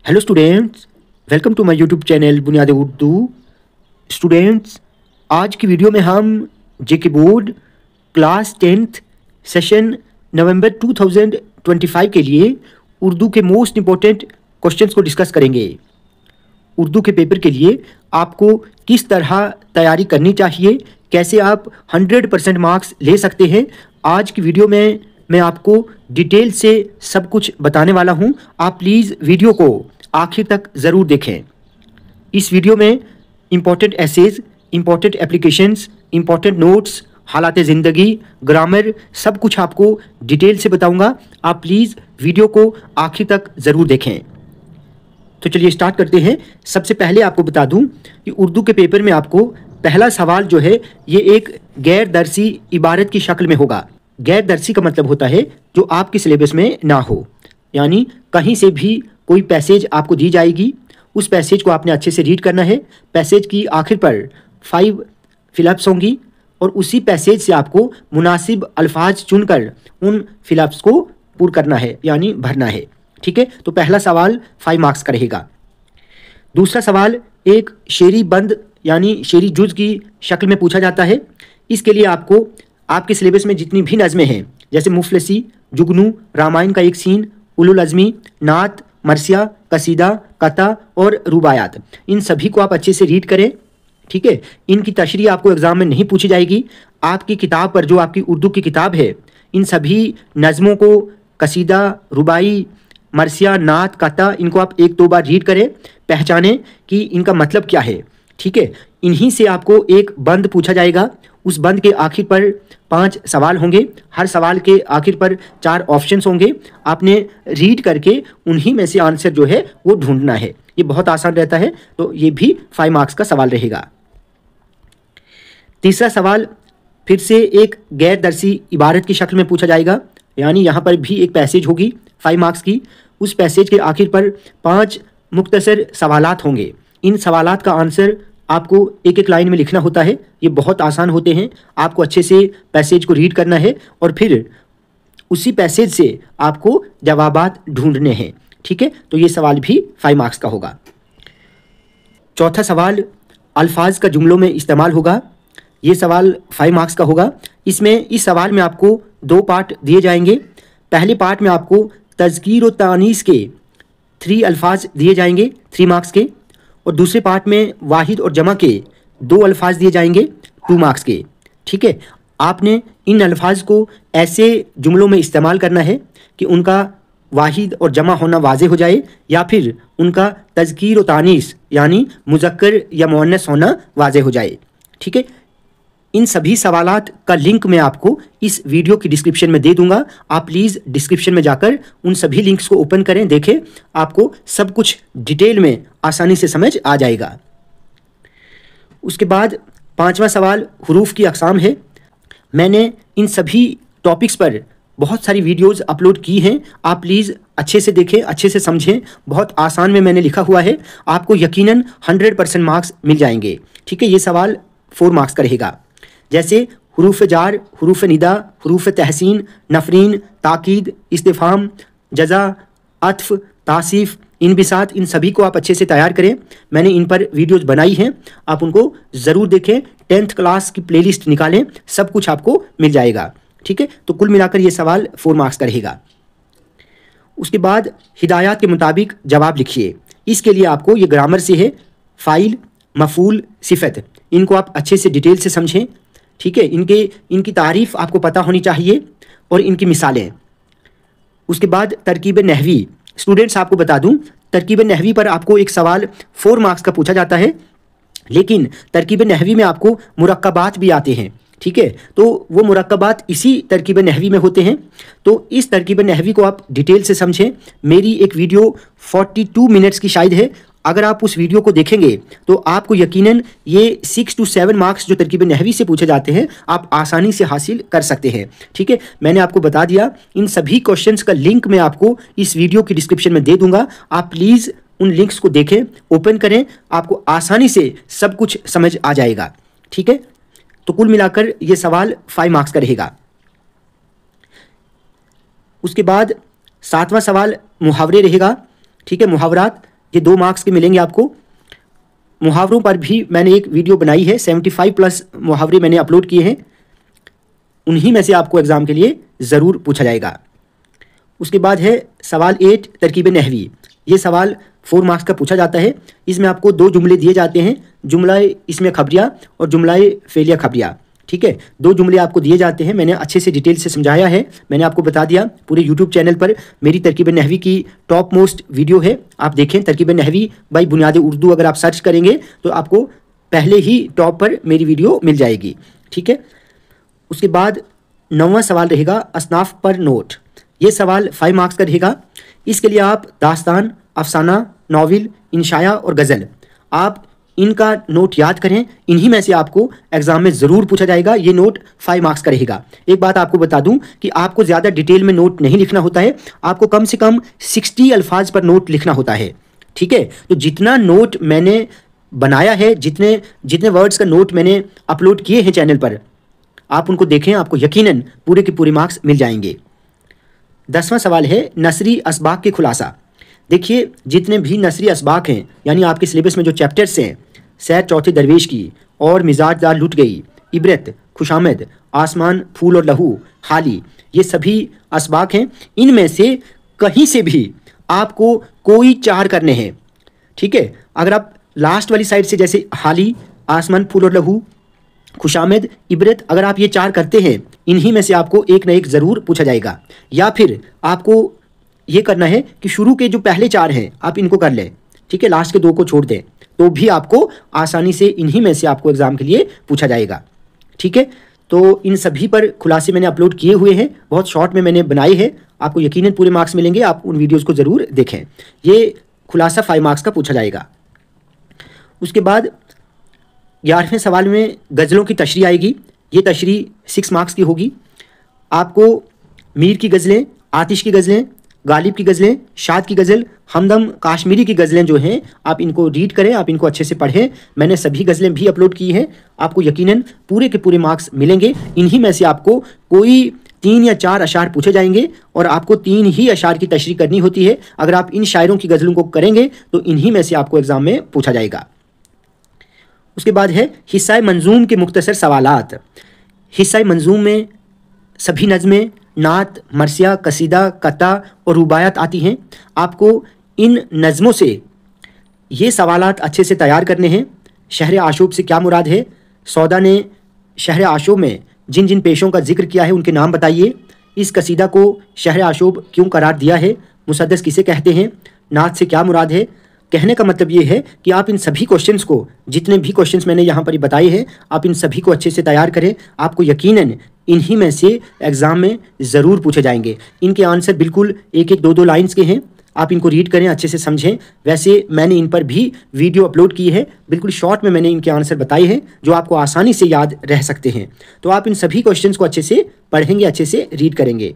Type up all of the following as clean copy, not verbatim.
Hello students, welcome to my YouTube channel Buniyad Urdu. Students, आज की video में हम JK board class 10th session नवंबर 2025 के लिए उर्दू के मोस्ट इम्पोर्टेंट क्वेश्चंस को डिस्कस करेंगे। उर्दू के पेपर के लिए आपको किस तरह तैयारी करनी चाहिए, कैसे आप 100% मार्क्स ले सकते हैं, आज की वीडियो में मैं आपको डिटेल से सब कुछ बताने वाला हूं। आप प्लीज़ वीडियो को आखिर तक ज़रूर देखें। इस वीडियो में important essays, important applications, important notes, हालात ज़िंदगी, ग्रामर, सब कुछ आपको डिटेल से बताऊंगा। आप प्लीज़ वीडियो को आखिर तक ज़रूर देखें। तो चलिए स्टार्ट करते हैं। सबसे पहले आपको बता दूं कि उर्दू के पेपर में आपको पहला सवाल जो है ये एक गैर दरसी इबारत की शक्ल में होगा। गैर दरसी का मतलब होता है जो आपके सिलेबस में ना हो, यानी कहीं से भी कोई पैसेज आपको दी जाएगी, उस पैसेज को आपने अच्छे से रीड करना है। पैसेज की आखिर पर 5 फिलअप्स होंगी और उसी पैसेज से आपको मुनासिब अल्फाज चुनकर उन फिलअप्स को पूरा करना है, यानी भरना है। ठीक है, तो पहला सवाल 5 मार्क्स का रहेगा। दूसरा सवाल एक शेरी बंद यानी शेरी जुज की शक्ल में पूछा जाता है। इसके लिए आपको आपके सिलेबस में जितनी भी नज़में हैं, जैसे मुफलसी, जुगनू, रामायण का एक सीन, उलुल अज़मी, नात, मरसिया, कसीदा, कथा और रुबायात, इन सभी को आप अच्छे से रीड करें। ठीक है, इनकी तशरीह आपको एग्ज़ाम में नहीं पूछी जाएगी। आपकी किताब पर, जो आपकी उर्दू की किताब है, इन सभी नज़मों को, कसीदा, रुबाई, मरसिया, नात, कथा, इनको आप 1-2 बार रीड करें, पहचानें कि इनका मतलब क्या है। ठीक है, इन्हीं से आपको एक बंद पूछा जाएगा। उस बंद के आखिर पर 5 सवाल होंगे। हर सवाल के आखिर पर 4 ऑप्शंस होंगे। आपने रीड करके उन्हीं में से आंसर जो है वो ढूंढना है। ये बहुत आसान रहता है, तो ये भी 5 मार्क्स का सवाल रहेगा। तीसरा सवाल फिर से एक गैर दरसी इबारत की शक्ल में पूछा जाएगा, यानी यहाँ पर भी एक पैसेज होगी 5 मार्क्स की। उस पैसेज के आखिर पर 5 मुख्तसर सवालात होंगे। इन सवालात का आंसर आपको एक एक लाइन में लिखना होता है। ये बहुत आसान होते हैं। आपको अच्छे से पैसेज को रीड करना है और फिर उसी पैसेज से आपको जवाबात ढूंढने हैं। ठीक है, तो ये सवाल भी 5 मार्क्स का होगा। चौथा सवाल अल्फाज का जुमलों में इस्तेमाल होगा। ये सवाल 5 मार्क्स का होगा। इस सवाल में आपको 2 पार्ट दिए जाएंगे। पहले पार्ट में आपको तज़कीर और तानीस के 3 अल्फाज दिए जाएंगे 3 मार्क्स के, और दूसरे पार्ट में वाहिद और जमा के 2 अल्फाज दिए जाएंगे 2 मार्क्स के। ठीक है, आपने इन अल्फाज को ऐसे जुमलों में इस्तेमाल करना है कि उनका वाहिद और जमा होना वाज़े हो जाए, या फिर उनका तज़कीर और तानीस यानी मुज़क्कर या मुअन्नस होना वाज़े हो जाए। ठीक है, इन सभी सवालात का लिंक मैं आपको इस वीडियो की डिस्क्रिप्शन में दे दूंगा। आप प्लीज़ डिस्क्रिप्शन में जाकर उन सभी लिंक्स को ओपन करें, देखें, आपको सब कुछ डिटेल में आसानी से समझ आ जाएगा। उसके बाद 5वां सवाल हुरूफ की अक़साम है। मैंने इन सभी टॉपिक्स पर बहुत सारी वीडियोज़ अपलोड की हैं। आप प्लीज़ अच्छे से देखें, अच्छे से समझें। बहुत आसान में मैंने लिखा हुआ है, आपको यकीनन 100% मार्क्स मिल जाएंगे। ठीक है, ये सवाल 4 मार्क्स का रहेगा। जैसे हुरूफ जार, हुरूफ निदा, हुरूफ तहसीन, नफरीन, ताकीद, इस्तिफाम, जज़ा, अत्फ, तासीफ, इनबिसात, इन सभी को आप अच्छे से तैयार करें। मैंने इन पर वीडियोज़ बनाई हैं, आप उनको ज़रूर देखें। 10th क्लास की प्लेलिस्ट निकालें, सब कुछ आपको मिल जाएगा। ठीक है, तो कुल मिलाकर ये सवाल 4 मार्क्स का रहेगा। उसके बाद हिदायत के मुताबिक जवाब लिखिए। इसके लिए आपको ये ग्रामर से है, फ़ाइल, मफ़ूल, सिफ़त, इनको आप अच्छे से डिटेल से समझें। ठीक है, इनकी तारीफ़ आपको पता होनी चाहिए और इनकी मिसालें। उसके बाद तरकीब नहवी। स्टूडेंट्स, आपको बता दूं, तरकीब नहवी पर आपको एक सवाल 4 मार्क्स का पूछा जाता है, लेकिन तरकीब नहवी में आपको मुरक्कबात भी आते हैं। ठीक है, तो वो मुरक्कबात इसी तरकीब नहवी में होते हैं। तो इस तरकीब नहवी को आप डिटेल से समझें। मेरी एक वीडियो 42 मिनट्स की शायद है, अगर आप उस वीडियो को देखेंगे तो आपको यकीनन ये 6 to 7 मार्क्स जो तरकीब नहवी से पूछे जाते हैं आप आसानी से हासिल कर सकते हैं। ठीक है, मैंने आपको बता दिया। इन सभी क्वेश्चंस का लिंक मैं आपको इस वीडियो की डिस्क्रिप्शन में दे दूंगा। आप प्लीज़ उन लिंक्स को देखें, ओपन करें, आपको आसानी से सब कुछ समझ आ जाएगा। ठीक है, तो कुल मिलाकर ये सवाल 5 मार्क्स का रहेगा। उसके बाद 7वां सवाल मुहावरे रहेगा। ठीक है, मुहावरात ये 2 मार्क्स के मिलेंगे आपको। मुहावरों पर भी मैंने एक वीडियो बनाई है, 75 प्लस मुहावरे मैंने अपलोड किए हैं, उन्हीं में से आपको एग्ज़ाम के लिए ज़रूर पूछा जाएगा। उसके बाद है सवाल 8 तरकीब नहवी। ये सवाल 4 मार्क्स का पूछा जाता है। इसमें आपको 2 जुमले दिए जाते हैं, जुमला इसमें खबरिया और जुमला फेलिया खबरिया। ठीक है, 2 जुमले आपको दिए जाते हैं। मैंने अच्छे से डिटेल से समझाया है, मैंने आपको बता दिया। पूरे यूट्यूब चैनल पर मेरी तरकीब नहवी की टॉप मोस्ट वीडियो है, आप देखें। तरकीब नहवी बाई बुनियाद उर्दू अगर आप सर्च करेंगे तो आपको पहले ही टॉप पर मेरी वीडियो मिल जाएगी। ठीक है, उसके बाद 9वां सवाल रहेगा असनाफ पर नोट। ये सवाल 5 मार्क्स का रहेगा। इसके लिए आप दास्तान, अफसाना, नावल, इंशाया और गज़ल, आप इनका नोट याद करें। इन्हीं में से आपको एग्जाम में ज़रूर पूछा जाएगा। ये नोट 5 मार्क्स का रहेगा। एक बात आपको बता दूं कि आपको ज़्यादा डिटेल में नोट नहीं लिखना होता है, आपको कम से कम 60 अल्फाज पर नोट लिखना होता है। ठीक है, तो जितना नोट मैंने बनाया है, जितने वर्ड्स का नोट मैंने अपलोड किए हैं चैनल पर, आप उनको देखें, आपको यकीनन पूरे के पूरे मार्क्स मिल जाएंगे। 10वां सवाल है नसरी असबाक के खुलासा। देखिए, जितने भी नसरी असबाक हैं, यानी आपके सिलेबस में जो चैप्टर्स हैं, सैर चौथे दरवेश की और मिजाजदार लुट गई, इबरत, खुशामद, आसमान, फूल और लहू, हाली, ये सभी असबाक हैं। इनमें से कहीं से भी आपको कोई 4 करने हैं। ठीक है, अगर आप लास्ट वाली साइड से जैसे हाली, आसमान, फूल और लहू, खुशामद, इबरत, अगर आप ये 4 करते हैं, इन्हीं में से आपको एक ना एक ज़रूर पूछा जाएगा। या फिर आपको ये करना है कि शुरू के जो पहले 4 हैं आप इनको कर लें, ठीक है, लास्ट के 2 को छोड़ दें, तो भी आपको आसानी से इन्हीं में से आपको एग्ज़ाम के लिए पूछा जाएगा। ठीक है, तो इन सभी पर खुलासे मैंने अपलोड किए हुए हैं, बहुत शॉर्ट में मैंने बनाए हैं, आपको यकीनन पूरे मार्क्स मिलेंगे। आप उन वीडियोज़ को ज़रूर देखें। ये खुलासा 5 मार्क्स का पूछा जाएगा। उसके बाद 11वें सवाल में गज़लों की तशरीह आएगी। ये तशरीह 6 मार्क्स की होगी। आपको मीर की गज़लें, आतिश की गज़लें, गालिब की गज़लें, शाद की गज़ल, हमदम, काश्मीरी की गज़लें जो हैं, आप इनको रीड करें, आप इनको अच्छे से पढ़ें। मैंने सभी गज़लें भी अपलोड की हैं, आपको यकीनन पूरे के पूरे मार्क्स मिलेंगे। इन्हीं में से आपको कोई 3 या 4 अशार पूछे जाएंगे और आपको 3 ही अशार की तशरीह करनी होती है। अगर आप इन शायरों की गज़लों को करेंगे तो इन्हीं में से आपको एग्ज़ाम में पूछा जाएगा। उसके बाद है हिस्सा मंजूम के मुख्तसर सवालात। हिस्सा मंजूम में सभी नज़में, नात, मरसिया, कसीदा, कता और रुबायात आती हैं। आपको इन नज़मों से ये सवालात अच्छे से तैयार करने हैं। शहर आशूब से क्या मुराद है? सौदा ने शहर आशूब में जिन जिन पेशों का जिक्र किया है उनके नाम बताइए। इस कसीदा को शहर आशूब क्यों करार दिया है? मुसद्दस किसे कहते हैं? नात से क्या मुराद है? कहने का मतलब ये है कि आप इन सभी क्वेश्चंस को, जितने भी क्वेश्चंस मैंने यहाँ पर बताए हैं, आप इन सभी को अच्छे से तैयार करें। आपको यकीनन इन्हीं में से एग्ज़ाम में ज़रूर पूछे जाएंगे। इनके आंसर बिल्कुल 1-1, 2-2 लाइन्स के हैं। आप इनको रीड करें, अच्छे से समझें। वैसे मैंने इन पर भी वीडियो अपलोड की है, बिल्कुल शॉर्ट में मैंने इनके आंसर बताए हैं जो आपको आसानी से याद रह सकते हैं। तो आप इन सभी क्वेश्चंस को अच्छे से पढ़ेंगे, अच्छे से रीड करेंगे।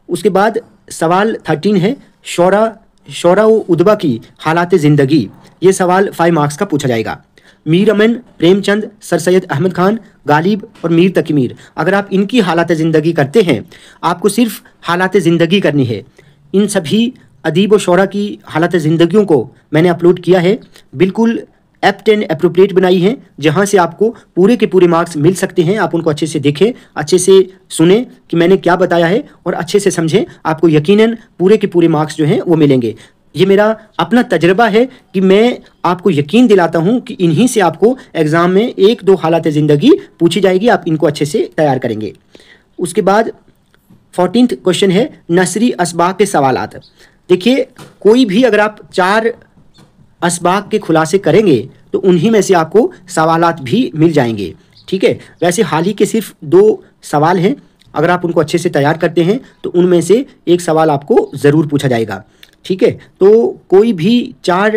उसके बाद सवाल 13 है शौरा व उदबा की हालात ज़िंदगी। ये सवाल 5 मार्क्स का पूछा जाएगा। मीर अमन, प्रेमचंद, सर सैयद अहमद खान, गालिब और मीर तकी मीर, अगर आप इनकी हालात ज़िंदगी करते हैं, आपको सिर्फ हालात ज़िंदगी करनी है। इन सभी अदीब व शौरा की हालात ज़िंदगियों को मैंने अपलोड किया है, बिल्कुल एप्ट एंड एप्रोप्रिएट बनाई हैं, जहां से आपको पूरे के पूरे मार्क्स मिल सकते हैं। आप उनको अच्छे से देखें, अच्छे से सुने कि मैंने क्या बताया है और अच्छे से समझें। आपको यकीनन पूरे के पूरे मार्क्स जो हैं वो मिलेंगे। ये मेरा अपना तजर्बा है कि मैं आपको यकीन दिलाता हूं कि इन्हीं से आपको एग्ज़ाम में 1-2 हालात ज़िंदगी पूछी जाएगी। आप इनको अच्छे से तैयार करेंगे। उसके बाद 14th क्वेश्चन है नसरी असबाक के सवालात। देखिए, कोई भी अगर आप 4 असबाक के खुलासे करेंगे तो उन्हीं में से आपको सवालात भी मिल जाएंगे। ठीक है, वैसे हाल ही के सिर्फ 2 सवाल हैं, अगर आप उनको अच्छे से तैयार करते हैं तो उनमें से एक सवाल आपको ज़रूर पूछा जाएगा। ठीक है, तो कोई भी 4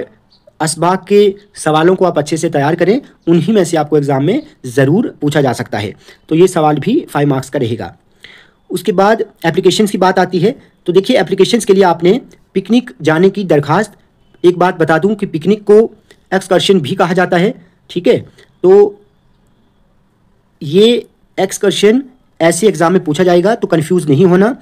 असबाक के सवालों को आप अच्छे से तैयार करें, उन्हीं में से आपको एग्ज़ाम में ज़रूर पूछा जा सकता है। तो ये सवाल भी 5 मार्क्स का रहेगा। उसके बाद एप्लीकेशंस की बात आती है। तो देखिए, एप्लीकेशंस के लिए आपने पिकनिक जाने की दरख्वास्त, एक बात बता दूं कि पिकनिक को एक्सकर्शन भी कहा जाता है। ठीक है, तो ये एक्सकर्शन ऐसे एग्ज़ाम में पूछा जाएगा, तो कंफ्यूज नहीं होना।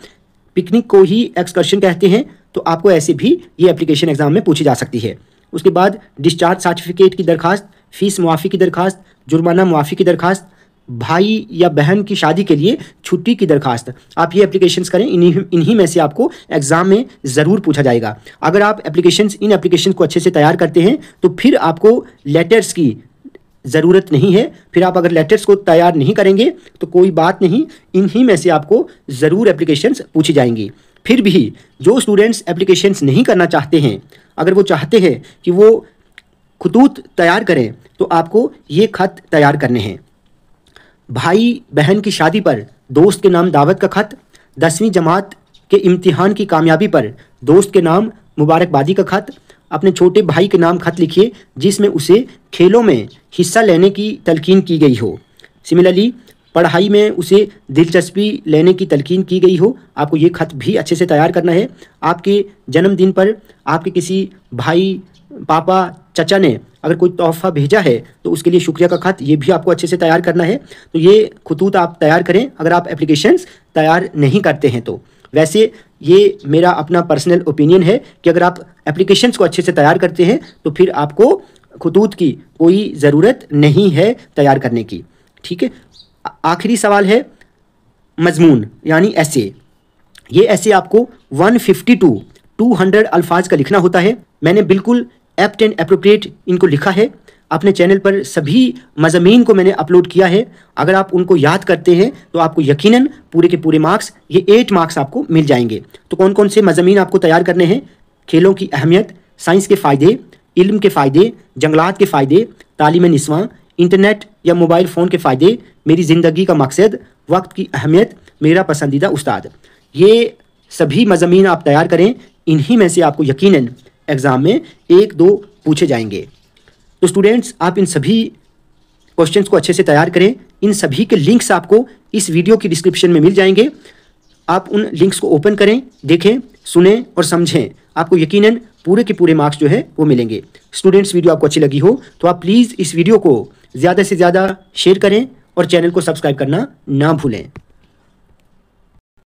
पिकनिक को ही एक्सकर्शन कहते हैं। तो आपको ऐसे भी ये एप्लीकेशन एग्ज़ाम में पूछी जा सकती है। उसके बाद डिस्चार्ज सर्टिफिकेट की दरखास्त, फीस मुआफ़ी की दरखास्त, जुर्माना मुआफ़ी की दरखास्त, भाई या बहन की शादी के लिए छुट्टी की दरखास्त, आप ये एप्लीकेशंस करें। इन्हीं में से आपको एग्ज़ाम में ज़रूर पूछा जाएगा। अगर आप इन एप्लीकेशन को अच्छे से तैयार करते हैं तो फिर आपको लेटर्स की ज़रूरत नहीं है। फिर आप अगर लेटर्स को तैयार नहीं करेंगे तो कोई बात नहीं, इन्हीं में से आपको ज़रूर एप्लीकेशंस पूछी जाएंगी। फिर भी जो स्टूडेंट्स एप्लीकेशंस नहीं करना चाहते हैं, अगर वो चाहते हैं कि वो खतूत तैयार करें, तो आपको ये ख़त तैयार करने हैं। भाई बहन की शादी पर दोस्त के नाम दावत का ख़त, 10वीं जमात के इम्तिहान की कामयाबी पर दोस्त के नाम मुबारकबादी का ख़त, अपने छोटे भाई के नाम ख़त लिखिए जिसमें उसे खेलों में हिस्सा लेने की तलकीन की गई हो। सिमिलरली पढ़ाई में उसे दिलचस्पी लेने की तलकीन की गई हो। आपको ये ख़त भी अच्छे से तैयार करना है। आपके जन्मदिन पर आपके किसी भाई, पापा, चचा ने अगर कोई तोहफ़ा भेजा है तो उसके लिए शुक्रिया का ख़त, ये भी आपको अच्छे से तैयार करना है। तो ये खतूत आप तैयार करें अगर आप एप्लीकेशंस तैयार नहीं करते हैं तो। वैसे ये मेरा अपना पर्सनल ओपिनियन है कि अगर आप एप्लीकेशंस को अच्छे से तैयार करते हैं तो फिर आपको खतूत की कोई ज़रूरत नहीं है तैयार करने की। ठीक है, आखिरी सवाल है मजमून यानी ऐसे। ये ऐसे आपको 150 to 200 अल्फाज का लिखना होता है। मैंने बिल्कुल एप्ट एंड एप्रोप्रिएट इनको लिखा है। अपने चैनल पर सभी मज़ामीन को मैंने अपलोड किया है। अगर आप उनको याद करते हैं तो आपको यकीनन पूरे के पूरे मार्क्स, ये 8 मार्क्स आपको मिल जाएंगे। तो कौन कौन से मज़ामीन आपको तैयार करने हैं? खेलों की अहमियत, साइंस के फ़ायदे, इल्म के फ़ायदे, जंगलात के फ़ायदे, तालीम निस्वां, इंटरनेट या मोबाइल फ़ोन के फ़ायदे, मेरी ज़िंदगी का मकसद, वक्त की अहमियत, मेरा पसंदीदा उस्ताद। ये सभी मज़ामीन आप तैयार करें। इन्हीं में से आपको यकीनन एग्ज़ाम में 1-2 पूछे जाएंगे। तो स्टूडेंट्स, आप इन सभी क्वेश्चंस को अच्छे से तैयार करें। इन सभी के लिंक्स आपको इस वीडियो की डिस्क्रिप्शन में मिल जाएंगे। आप उन लिंक्स को ओपन करें, देखें, सुनें और समझें। आपको यकीनन पूरे के पूरे मार्क्स जो है वो मिलेंगे। स्टूडेंट्स, वीडियो आपको अच्छी लगी हो तो आप प्लीज़ इस वीडियो को ज़्यादा से ज़्यादा शेयर करें और चैनल को सब्सक्राइब करना ना भूलें।